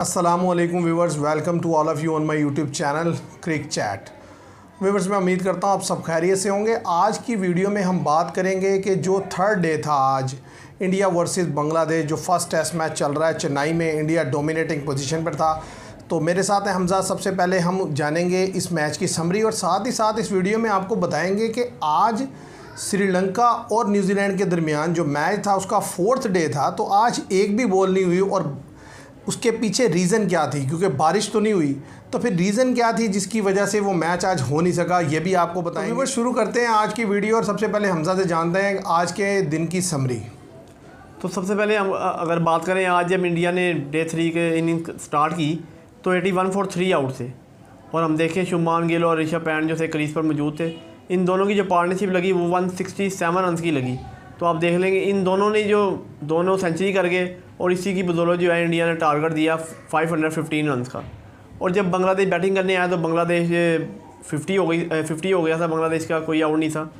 अस्सलामुअलैकुम viewers, welcome to all of you on my YouTube channel Cric Chat. Viewers, मैं उम्मीद करता हूँ आप सब खैरियत से होंगे। आज की वीडियो में हम बात करेंगे कि जो थर्ड डे था आज इंडिया वर्सेस बांग्लादेश, जो फर्स्ट टेस्ट मैच चल रहा है चेन्नई में, इंडिया डोमिनेटिंग पोजीशन पर था। तो मेरे साथ है हमजा। सबसे पहले हम जानेंगे इस मैच की समरी और साथ ही साथ इस वीडियो में आपको बताएँगे कि आज श्रीलंका और न्यूजीलैंड के दरमियान जो मैच था उसका फोर्थ डे था, तो आज एक भी बॉल नहीं हुई और उसके पीछे रीज़न क्या थी, क्योंकि बारिश तो नहीं हुई, तो फिर रीज़न क्या थी जिसकी वजह से वो मैच आज हो नहीं सका, ये भी आपको बताएंगे। तो शुरू करते हैं आज की वीडियो और सबसे पहले हमजा से जानते हैं आज के दिन की समरी। तो सबसे पहले हम अगर बात करें, आज जब इंडिया ने डे 3 के इनिंग स्टार्ट की तो 81 फॉर 3 आउट थे और हम देखें शुभमान गिल और ऋषभ पंत जो थे क्रीज पर मौजूद थे, इन दोनों की जो पार्टनरशिप लगी वो 167 रन की लगी। तो आप देख लेंगे इन दोनों ने जो दोनों सेंचुरी कर गए और इसी की बदौलत जो है इंडिया ने टारगेट दिया 515 रन का। और जब बांग्लादेश बैटिंग करने आया तो बांग्लादेश 50 हो गया था, बांग्लादेश का कोई आउट नहीं था।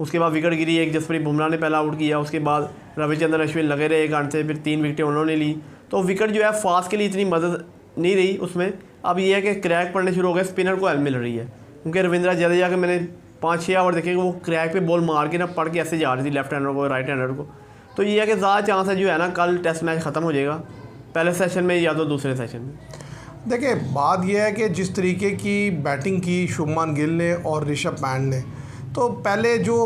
उसके बाद विकेट गिरी, एक जसप्रीत बुमराह ने पहला आउट किया, उसके बाद रविचंद्रन अश्विन लगे रहे 1 घंटे, फिर 3 विकेटें उन्होंने ली। तो विकेट जो है फास्ट के लिए इतनी मदद नहीं रही उसमें। अब ये है कि क्रैक पड़ने शुरू हो गए, स्पिनर को हेल्प मिल रही है, क्योंकि रविंद्र जडेजा के मैंने 5-6 ओवर देखे कि वो क्रैक पे बॉल मार के ना पड़ के ऐसे जा रही थी लेफ्ट हैंडर को राइट हैंडर को। तो ये है कि ज़्यादा चांस है जो है ना कल टेस्ट मैच ख़त्म हो जाएगा पहले सेशन में या तो दूसरे सेशन में। देखिए, बात यह है कि जिस तरीके की बैटिंग की शुभमान गिल ने और ऋषभ पंत ने, तो पहले जो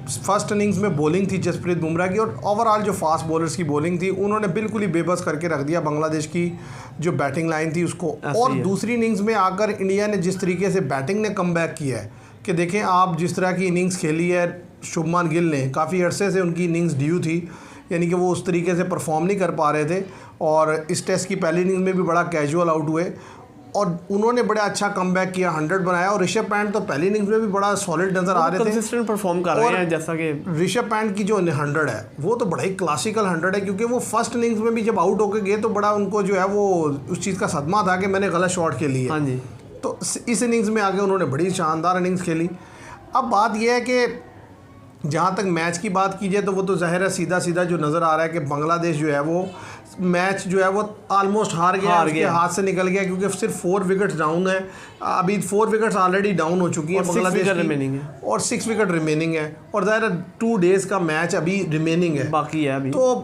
फर्स्ट इनिंग्स में बॉलिंग थी जसप्रीत बुमराह की और ओवरऑल जो फास्ट बॉलर्स की बॉलिंग थी, उन्होंने बिल्कुल ही बेबस करके रख दिया बांग्लादेश की जो बैटिंग लाइन थी उसको। और दूसरी इनिंग्स में आकर इंडिया ने जिस तरीके से बैटिंग ने कम बैक किया है कि देखें आप, जिस तरह की इनिंग्स खेली है शुभमान गिल ने, काफ़ी अरसे से उनकी इनिंग्स ड्यू थी, यानी कि वो उस तरीके से परफॉर्म नहीं कर पा रहे थे। और इस टेस्ट की पहली इनिंग्स में भी बड़ा कैजुअल आउट हुए और उन्होंने बड़ा अच्छा कमबैक किया, 100 बनाया। और ऋषभ पंत तो पहली इनिंग्स में भी बड़ा सॉलिड नज़र आ रहे थे, कंसिस्टेंट परफॉर्म कर रहे हैं। जैसा कि ऋषभ पंत की जो 100 है वो तो बड़ा ही क्लासिकल 100 है, क्योंकि वो फर्स्ट इनिंग्स में भी जब आउट होकर गए तो बड़ा उनको जो है वो उस चीज़ का सदमा था कि मैंने गलत शॉट खेली है। हाँ जी। तो इस इनिंग्स में आगे उन्होंने बड़ी शानदार इनिंग्स खेली। अब बात यह है कि जहाँ तक मैच की बात की जाए तो वो तो ज़ाहिर है सीधा सीधा जो नज़र आ रहा है कि बांग्लादेश जो है वो मैच जो है वो ऑलमोस्ट हार गया, उसके हाथ से निकल गया, क्योंकि सिर्फ 4 विकेट्स डाउन है। अभी 4 विकेट्स ऑलरेडी डाउन हो चुकी है बांग्लादेश की और 6 विकेट रिमेनिंग है और ज़ाहिर है 2 डेज़ का मैच अभी रिमेनिंग है, बाकी है अभी। तो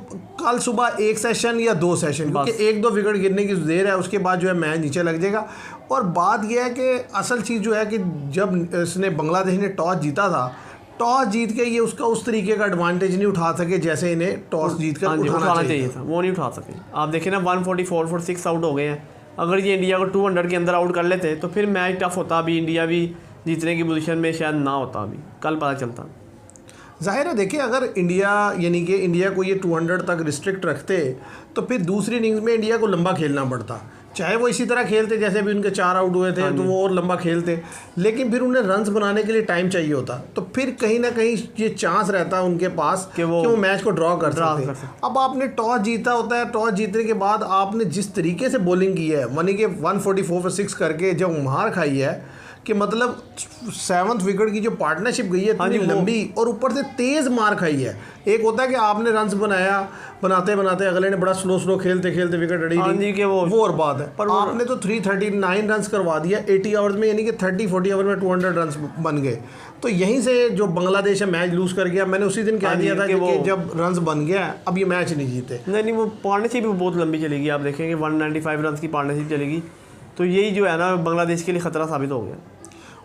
कल सुबह 1 सेशन या 2 सेशन, क्योंकि 1-2 विकेट गिरने की देर है, उसके बाद जो है मैच नीचे लग जाएगा। और बात यह है कि असल चीज़ जो है कि जब इसने बांग्लादेश ने टॉस जीता था, टॉस जीत के ये उसका उस तरीके का एडवांटेज नहीं उठा सके जैसे इन्हें टॉस जीत कर उठाना चाहिए था, वो नहीं उठा सके। आप देखें ना 144 फॉर 6 आउट हो गए हैं। अगर ये इंडिया को 200 के अंदर आउट कर लेते तो फिर मैच टफ होता, अभी इंडिया भी जीतने की पोजीशन में शायद ना होता, अभी कल पता चलता। ज़ाहिर है देखिए, अगर इंडिया यानी कि इंडिया को ये 200 तक रिस्ट्रिक्ट रखते तो फिर दूसरी इनिंग्स में इंडिया को लंबा खेलना पड़ता, चाहे वो इसी तरह खेलते जैसे भी उनके 4 आउट हुए थे तो वो और लंबा खेलते, लेकिन फिर उन्हें रन्स बनाने के लिए टाइम चाहिए होता, तो फिर कहीं ना कहीं ये चांस रहता है उनके पास कि वो मैच को ड्रॉ कर सकते। अब आपने टॉस जीता होता है, टॉस जीतने के बाद आपने जिस तरीके से बॉलिंग की है, मानी कि 144 for 6 करके जब मार खाई है कि मतलब 7th विकेट की जो पार्टनरशिप गई है इतनी लंबी और ऊपर से तेज़ मार खाई है। एक होता है कि आपने रन्स बनाया, बनाते बनाते अगले ने बड़ा स्लो खेलते खेलते विकेट अड़ी दी, वो और बात है। पर आपने तो 339 रन्स करवा दिया 80 ओवर्स में, यानी कि 30-40 ओवर में 200 रन्स बन गए। तो यहीं से जो बांग्लादेश है मैच लूज कर गया। मैंने उसी दिन कह दिया था कि जब रन्स बन गया अब ये मैच नहीं जीते। नहीं, वो पार्टनरशिप भी बहुत लंबी चलेगी। आप देखेंगे 195 रन की पार्टनरशिप चलेगी, तो यही जो है ना बांग्लादेश के लिए ख़तरा साबित हो गया।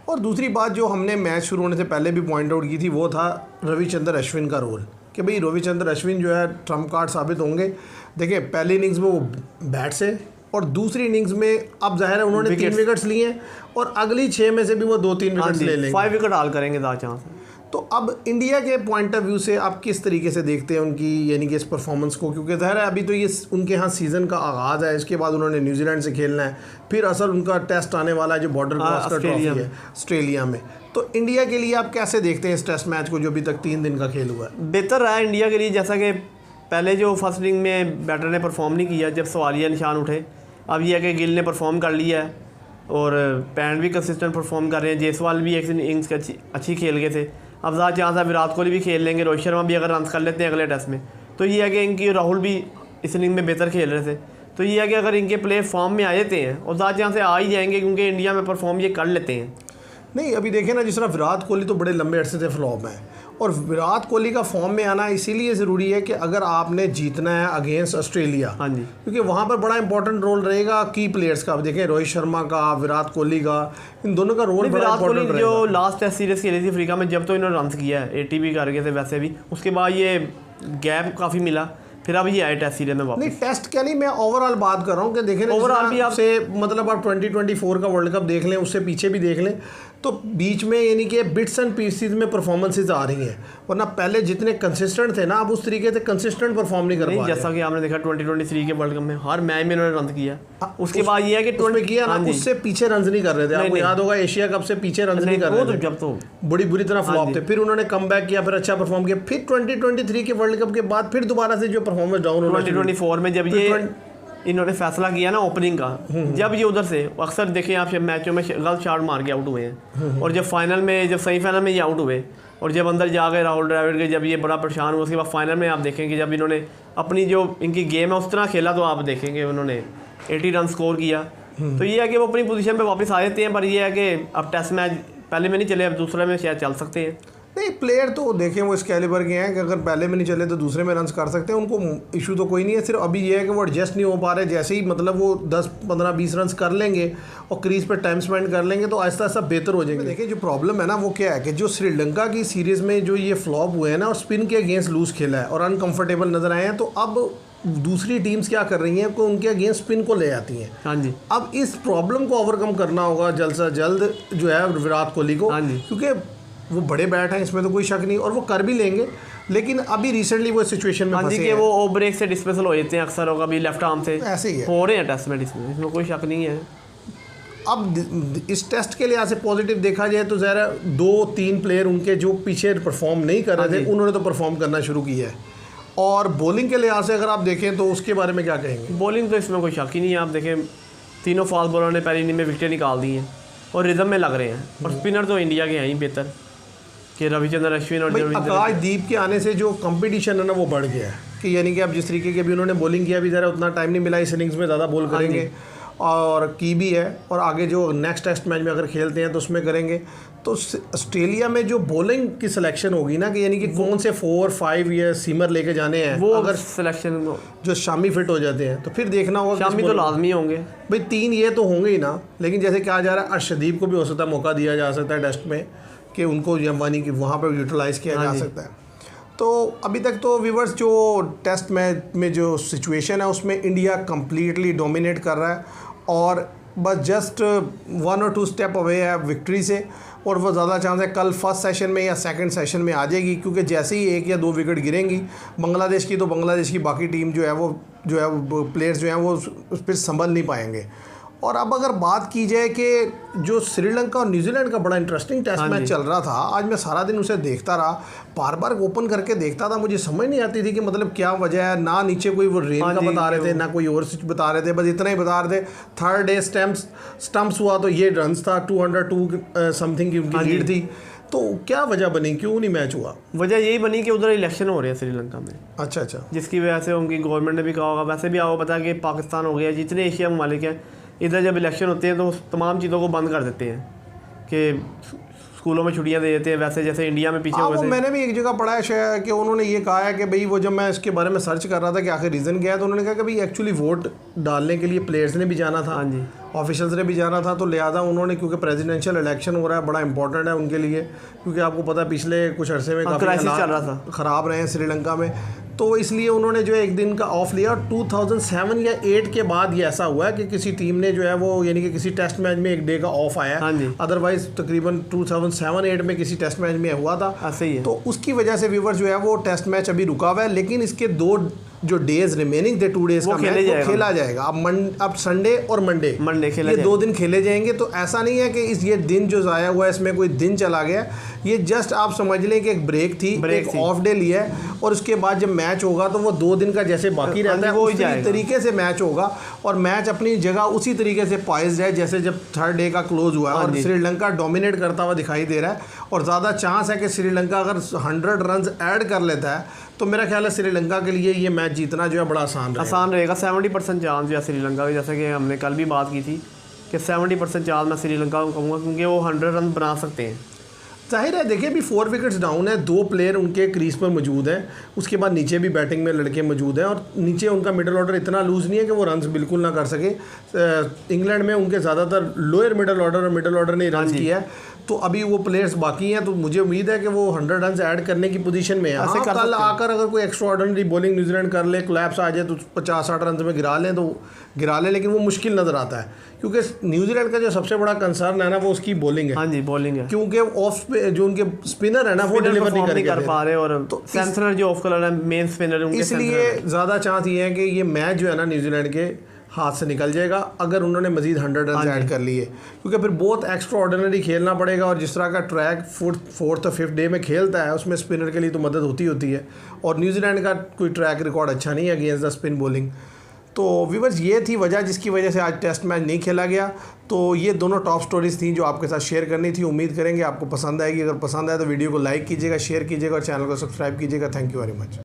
और दूसरी बात जो हमने मैच शुरू होने से पहले भी पॉइंट आउट की थी वो था रविचंद्रन अश्विन का रोल, कि भाई रविचंद्रन अश्विन जो है ट्रम्प कार्ड साबित होंगे। देखिए, पहली इनिंग्स में वो बैट से और दूसरी इनिंग्स में अब जाहिर है उन्होंने 3 विकेट्स लिए हैं और अगली 6 में से भी वो 2-3 विकेट्स ले लेंगे, 5 विकेट हाल करेंगे ज़्यादा चांस। तो अब इंडिया के पॉइंट ऑफ व्यू से आप किस तरीके से देखते हैं उनकी यानी कि इस परफॉर्मेंस को, क्योंकि ज़ाहिर है अभी तो ये उनके यहाँ सीज़न का आगाज़ है, इसके बाद उन्होंने न्यूजीलैंड से खेलना है, फिर असल उनका टेस्ट आने वाला है जो बॉर्डर क्रॉस का ट्रॉफी है ऑस्ट्रेलिया में। तो इंडिया के लिए आप कैसे देखते हैं इस टेस्ट मैच को जो अभी तक 3 दिन का खेल हुआ है? बेहतर रहा इंडिया के लिए, जैसा कि पहले जो फर्स्ट इनिंग में बैटर ने परफॉर्म नहीं किया जब सवालिया निशान उठे। अब यह है कि गिल ने परफॉर्म कर लिया है और पैंट भी कंसिस्टेंट परफॉर्म कर रहे हैं, जायसवाल भी एक इनिंग्स अच्छी खेल गए थे। अब ज़्यादा चांस है विराट कोहली भी खेल लेंगे, रोहित शर्मा भी अगर रन कर लेते हैं अगले टेस्ट में, तो ये है कि इनकी राहुल भी इस इनिंग में बेहतर खेल रहे थे। तो ये है कि अगर इनके प्लेयर फॉर्म में आ जाते हैं और ज़्यादा यहाँ से आ ही जाएंगे क्योंकि इंडिया में परफॉर्म ये कर लेते हैं। नहीं अभी देखें ना, जिस तरह विराट कोहली तो बड़े लंबे अरसे से फ्लॉप है, और विराट कोहली का फॉर्म में आना इसीलिए ज़रूरी है कि अगर आपने जीतना है अगेंस्ट ऑस्ट्रेलिया, हाँ जी, क्योंकि वहाँ पर बड़ा इंपॉर्टेंट रोल रहेगा की प्लेयर्स का। अब देखें रोहित शर्मा का, विराट कोहली का, इन दोनों का रोल बड़ा विराट कोहली इंपॉर्टेंट जो रहेगा। लास्ट टेस्ट सीरीज़ खेली थी अफ्रीका में, जब तो इन्होंने रन किया है 80 भी कर गए थे वैसे भी, उसके बाद ये गैप काफ़ी मिला, फिर अब ये आए टेस्ट सीरीज में वापस। नहीं टेस्ट क्या नहीं, मैं ओवरऑल बात कर रहा हूँ कि देखें ओवरऑल भी आप से मतलब आप 2024 का वर्ल्ड कप देख लें, उससे पीछे भी देख लें, तो बीच में यानी कि बिट्स एंड पीसेस में परफॉर्मेंसेस आ रही हैं, वरना पहले जितने कंसिस्टेंट थे ना, अब उस तरीके से कंसिस्टेंट परफॉर्म नहीं कर पा रहे। जैसा कि आपने देखा 2023 के वर्ल्ड कप में हर मैच में इन्होंने रन किया। उसके बाद ये है कि 20 किया ना, उससे पीछे रन नहीं कर रहे थे। आपको याद होगा एशिया कप से पीछे रन नहीं कर रहे थे, जब तो बड़ी बुरी तरह फ्लॉप थे, फिर उन्होंने कम बैक किया, फिर अच्छा परफॉर्म किया, फिर 2023 के वर्ल्ड कप के बाद फिर दोबारा से जो परफॉर्मेंस डाउन होना, 2024 में जब ये इन्होंने फैसला किया ना ओपनिंग का, जब ये उधर से अक्सर देखें आप मैचों में गलत शॉट मार के आउट हुए हैं, और जब फाइनल में, जब सेमीफाइनल में ये आउट हुए, और जब अंदर जा गए राहुल द्रविड़ के, जब ये बड़ा परेशान हुआ, उसके बाद फाइनल में आप देखेंगे जब इन्होंने अपनी जो इनकी गेम है उस तरह खेला, तो आप देखेंगे उन्होंने 80 रन स्कोर किया। तो ये है कि वो अपनी पोजीशन पे वापस आ जाते हैं, पर ये है कि अब टेस्ट मैच पहले में नहीं चले, अब दूसरे में शायद चल सकते हैं। नहीं प्लेयर तो देखें वो इस कैलिबर के हैं कि अगर पहले में नहीं चले तो दूसरे में रन कर सकते हैं, उनको इशू तो कोई नहीं है। सिर्फ अभी ये है कि वो एडजस्ट नहीं हो पा रहे, जैसे ही मतलब वो 10, 15, 20 रन कर लेंगे और क्रीज पर टाइम स्पेंड कर लेंगे तो आहिस्ता आहिस्ता बेहतर हो जाएंगे। देखिए जो प्रॉब्लम है ना वो क्या है कि जो श्रीलंका की सीरीज़ में जो ये फ्लॉप हुए हैं ना, और स्पिन के अगेंस्ट लूज खेला है और अनकम्फर्टेबल नजर आए हैं, तो अब दूसरी टीम्स क्या कर रही हैं कि उनके अगेंस्ट स्पिन को ले आती हैं। हाँ जी, अब इस प्रॉब्लम को ओवरकम करना होगा जल्द से जल्द जो है विराट कोहली को, हाँ जी, क्योंकि वो बड़े बैट हैं, इसमें तो कोई शक नहीं, और वो कर भी लेंगे, लेकिन अभी रिसेंटली वो सिचुएशन में फंसे हैं कि वो ब्रेक से डिस्पेसल हो जाते हैं अक्सर, होगा भी लेफ्ट आर्म से ऐसे ही है, हो रहे हैं टेस्ट में, इसमें कोई शक नहीं है। अब इस टेस्ट के लिहाज से पॉजिटिव देखा जाए तो ज़रा 2-3 प्लेयर उनके जो पीछे परफॉर्म नहीं कर रहे थे, उन्होंने तो परफॉर्म करना शुरू किया है। और बॉलिंग के लिहाज से अगर आप देखें तो उसके बारे में क्या कहेंगे? बॉलिंग तो इसमें कोई शक ही नहीं है। आप देखें तीनों फास्ट बॉलर ने पहली इनिंग में विकेटें निकाल दी हैं और रिदम में लग रहे हैं, और स्पिनर तो इंडिया के हैं ही बेहतर, कि रविचंद्रन अश्विन और आकाशदीप के आने से जो कंपटीशन है ना वो बढ़ गया है, कि यानी कि अब जिस तरीके की अभी उन्होंने बॉलिंग किया, अभी ज़रा उतना टाइम नहीं मिला, इस इनिंग्स में ज़्यादा बॉल करेंगे और की भी है, और आगे जो नेक्स्ट टेस्ट मैच में अगर खेलते हैं तो उसमें करेंगे। तो ऑस्ट्रेलिया में जो बॉलिंग की सिलेक्शन होगी ना, कि यानी कि कौन से 4-5 या सीमर लेके जाने हैं, वो अगर सिलेक्शन जो शामी फिट हो जाते हैं तो फिर देखना होगा। शामी तो लाजमी होंगे भाई, 3 ये तो होंगे ही ना, लेकिन जैसे कहा जा रहा है अर्शदीप को भी हो सकता है मौका दिया जा सकता है टेस्ट में, कि उनको यानी कि वहाँ पर यूटिलाइज़ किया जा सकता है। तो अभी तक तो व्यूवर्स जो टेस्ट मैच में जो सिचुएशन है उसमें इंडिया कंप्लीटली डोमिनेट कर रहा है, और बस जस्ट 1 और 2 स्टेप अवे है विक्ट्री से, और वो ज़्यादा चांस है कल फर्स्ट सेशन में या सेकंड सेशन में आ जाएगी, क्योंकि जैसे ही 1 या 2 विकेट गिरेंगी बांग्लादेश की, तो बांग्लादेश की बाकी टीम जो है वो प्लेयर्स जो हैं वो उस पर संभल नहीं पाएंगे। और अब अगर बात की जाए कि जो श्रीलंका और न्यूजीलैंड का बड़ा इंटरेस्टिंग टेस्ट मैच चल रहा था, आज मैं सारा दिन उसे देखता रहा, बार बार ओपन करके देखता था, मुझे समझ नहीं आती थी कि मतलब क्या वजह है, ना नीचे कोई वो रेन का बता रहे थे, ना कोई और चीज़ बता रहे थे, बस इतना ही बता रहे थे 3rd डे स्टम्प्स हुआ तो ये रन्स था 202 समथिंग की उनकी लीड थी। तो क्या वजह बनी, क्यों नहीं मैच हुआ? वजह यही बनी कि उधर इलेक्शन हो रहे हैं श्रीलंका में। अच्छा, जिसकी वजह से उनकी गवर्नमेंट ने भी कहा होगा, वैसे भी आपको पता है कि पाकिस्तान हो गया, जितने एशिया ममालिक हैं इधर जब इलेक्शन होते हैं तो तमाम चीज़ों को बंद कर देते हैं, कि स्कूलों में छुट्टियां दे देते हैं, वैसे जैसे इंडिया में पीछे हुए थे। मैंने भी एक जगह पढ़ा है शायद कि उन्होंने ये कहा है कि भाई वो जब मैं इसके बारे में सर्च कर रहा था कि आखिर रीज़न क्या है, तो उन्होंने कहा कि भाई एक्चुअली वोट डालने के लिए प्लेयर्स ने भी जाना था, हाँ जी, ऑफिशियल्स ने भी जाना था, तो लिहाजा उन्होंने, क्योंकि प्रेसिडेंशियल इलेक्शन हो रहा है, बड़ा इंपॉर्टेंट है उनके लिए, क्योंकि आपको पता है पिछले कुछ अरसे में काफ़ी क्राइसिस चल रहा था, ख़राब रहे हैं श्रीलंका में, तो इसलिए उन्होंने जो एक दिन का ऑफ लिया। 2007 या 8 के बाद ये ऐसा हुआ है कि किसी टीम ने जो है वो यानी कि किसी टेस्ट मैच में 1 डे का ऑफ आया, अदरवाइज तकरीबन 2007-8 में किसी टेस्ट मैच में हुआ था, ऐसे ही है। तो उसकी वजह से व्यूअर्स जो है वो टेस्ट मैच अभी रुका हुआ है, लेकिन इसके 2 जो डेज रिमेनिंग थे 2 डेज का मैच वो खेला जाएगा। अब संडे और मंडे खेला, ये 2 दिन खेले जाएंगे। तो ऐसा नहीं है कि ये दिन जो ज़ाया हुआ है इसमें कोई दिन चला गया, ये जस्ट आप समझ लें कि एक ब्रेक थी, एक ऑफ डे लिया है, और उसके बाद जब मैच होगा तो वो 2 दिन का जैसे बाकी रहता है उसी तरीके से मैच होगा, और मैच अपनी जगह उसी तरीके से पॉइज्ड है जैसे जब 3rd डे का क्लोज हुआ है, और श्रीलंका डोमिनेट करता हुआ दिखाई दे रहा है, और ज़्यादा चांस है कि श्रीलंका अगर 100 रन ऐड कर लेता है तो मेरा ख्याल है श्रीलंका के लिए ये मैच मैच जीतना जो है बड़ा आसान रहेगा। आसान रहेगा। 70% चांस जो है श्रीलंका के, जैसे कि हमने कल भी बात की थी कि 70% चांस मैं श्रीलंका को कहूँगा, क्योंकि वो 100 रन बना सकते हैं। जाहिर है, देखिए अभी 4 विकेट्स डाउन है, 2 प्लेयर उनके क्रीज पर मौजूद हैं, उसके बाद नीचे भी बैटिंग में लड़के मौजूद हैं और नीचे उनका मिडल ऑर्डर इतना लूज़ नहीं है कि वो रन्स बिल्कुल ना कर सके। इंग्लैंड में उनके ज़्यादातर लोअर मिडल ऑर्डर और मिडल ऑर्डर ने रन किया है, तो अभी वो प्लेयर्स बाकी हैं, तो मुझे उम्मीद है कि वो 100 रन ऐड करने की पोजीशन में है। हाँ, कल आकर अगर कोई एक्स्ट्रा ऑर्डिनरी बॉलिंग न्यूजीलैंड कर ले, कोलैप्स आ जाए तो 50-60 रन में गिरा लें तो गिरा लें, लेकिन वो मुश्किल नज़र आता है क्योंकि न्यूजीलैंड का जो सबसे बड़ा कंसर्न है ना वो उसकी बॉलिंग है। हाँ जी, बॉलिंग है, क्योंकि ऑफ जो उनके स्पिनर है ना वो डिलीवर नहीं कर पा रहे, और तो सेंसर जो ऑफ कलर है मेन स्पिनर उनके, इसलिए ज़्यादा चांस ये है कि ये मैच जो है ना न्यूजीलैंड के हाथ से निकल जाएगा अगर उन्होंने मजीद 100 रन ऐड कर लिए, क्योंकि फिर बहुत एक्स्ट्रा ऑर्डिनरी खेलना पड़ेगा और जिस तरह का ट्रैक 4th और 5th डे में खेलता है उसमें स्पिनर के लिए तो मदद होती है, और न्यूजीलैंड का कोई ट्रैक रिकॉर्ड अच्छा नहीं है अगेंस्ट द स्पिन बॉलिंग। तो व्यूअर्स, ये थी वजह जिसकी वजह से आज टेस्ट मैच नहीं खेला गया। तो ये दोनों टॉप स्टोरीज थी जो आपके साथ शेयर करनी थी। उम्मीद करेंगे आपको पसंद आएगी। अगर पसंद आए तो वीडियो को लाइक कीजिएगा, शेयर कीजिएगा और चैनल को सब्सक्राइब कीजिएगा। Thank you very much.